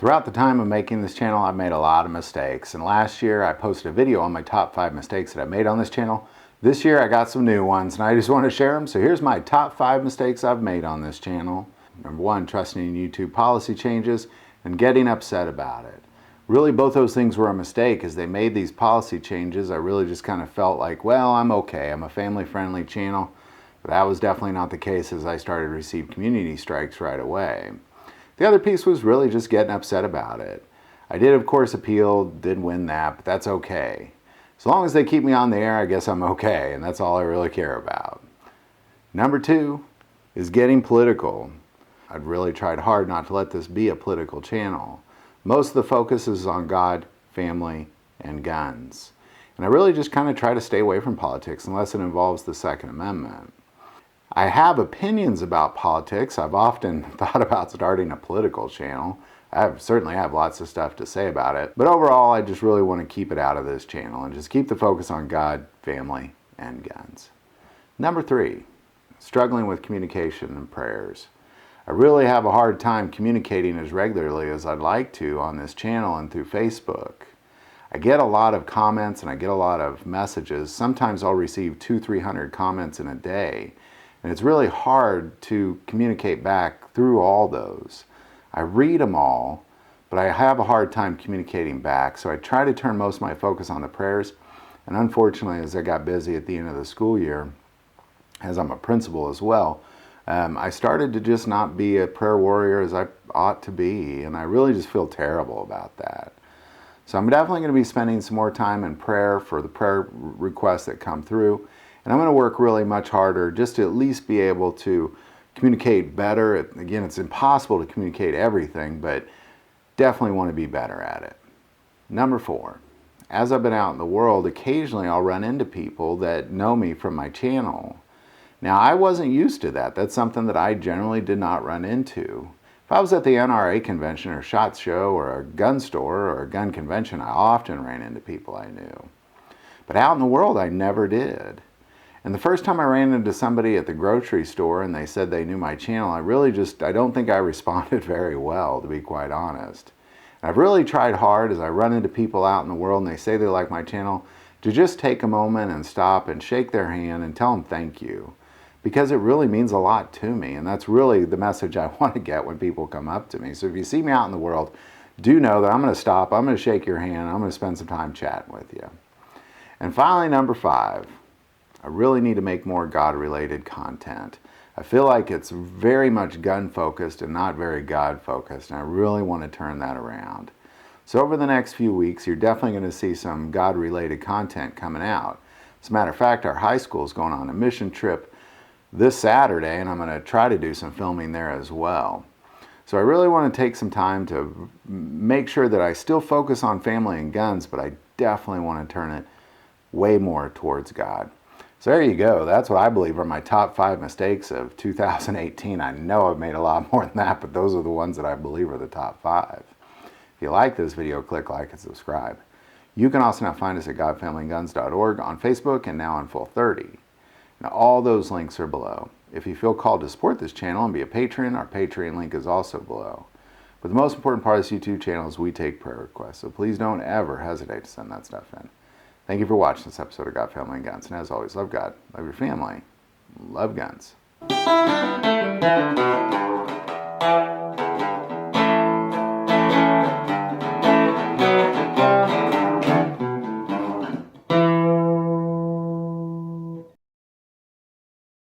Throughout the time of making this channel, I've made a lot of mistakes, and last year I posted a video on my top 5 mistakes that I made on this channel. This year I got some new ones and I just want to share them. So here's my top 5 mistakes I've made on this channel. Number 1, trusting in YouTube policy changes and getting upset about it. Really, both those things were a mistake. As they made these policy changes, I really just kind of felt like, well, I'm okay. I'm a family-friendly channel. But that was definitely not the case as I started to receive community strikes right away. The other piece was really just getting upset about it. I did, of course, appeal, did win that, but that's okay. As long as they keep me on the air, I guess I'm okay, and that's all I really care about. Number 2 is getting political. I've really tried hard not to let this be a political channel. Most of the focus is on God, family, and guns. And I really just kind of try to stay away from politics unless it involves the Second Amendment. I have opinions about politics. I've often thought about starting a political channel. I certainly have lots of stuff to say about it. But overall, I just really want to keep it out of this channel and just keep the focus on God, family, and guns. Number 3, struggling with communication and prayers. I really have a hard time communicating as regularly as I'd like to on this channel and through Facebook. I get a lot of comments and I get a lot of messages. Sometimes I'll receive 200-300 comments in a day. And it's really hard to communicate back through all those. I read them all, but I have a hard time communicating back. So I try to turn most of my focus on the prayers. And unfortunately, as I got busy at the end of the school year, as I'm a principal as well, I started to just not be a prayer warrior as I ought to be. And I really just feel terrible about that. So I'm definitely going to be spending some more time in prayer for the prayer requests that come through. And I'm going to work really much harder just to at least be able to communicate better. Again, it's impossible to communicate everything, but definitely want to be better at it. Number 4, as I've been out in the world, occasionally I'll run into people that know me from my channel. Now, I wasn't used to that. That's something that I generally did not run into. If I was at the NRA convention or SHOT Show or a gun store or a gun convention, I often ran into people I knew. But out in the world, I never did. And the first time I ran into somebody at the grocery store and they said they knew my channel, I don't think I responded very well, to be quite honest. And I've really tried hard as I run into people out in the world and they say they like my channel, to just take a moment and stop and shake their hand and tell them thank you. Because it really means a lot to me, and that's really the message I want to get when people come up to me. So if you see me out in the world, do know that I'm going to stop, I'm going to shake your hand, I'm going to spend some time chatting with you. And finally, number 5. I really need to make more God-related content. I feel like it's very much gun-focused and not very God-focused, and I really want to turn that around. So over the next few weeks, you're definitely going to see some God-related content coming out. As a matter of fact, our high school is going on a mission trip this Saturday, and I'm going to try to do some filming there as well. So I really want to take some time to make sure that I still focus on family and guns, but I definitely want to turn it way more towards God. So there you go. That's what I believe are my top 5 mistakes of 2018. I know I've made a lot more than that, but those are the ones that I believe are the top 5. If you like this video, click like and subscribe. You can also now find us at godfamilyguns.org on Facebook and now on Full30. Now all those links are below. If you feel called to support this channel and be a patron, our Patreon link is also below. But the most important part of this YouTube channel is we take prayer requests, so please don't ever hesitate to send that stuff in. Thank you for watching this episode of God, Family, and Guns. And as always, love God, love your family, love guns.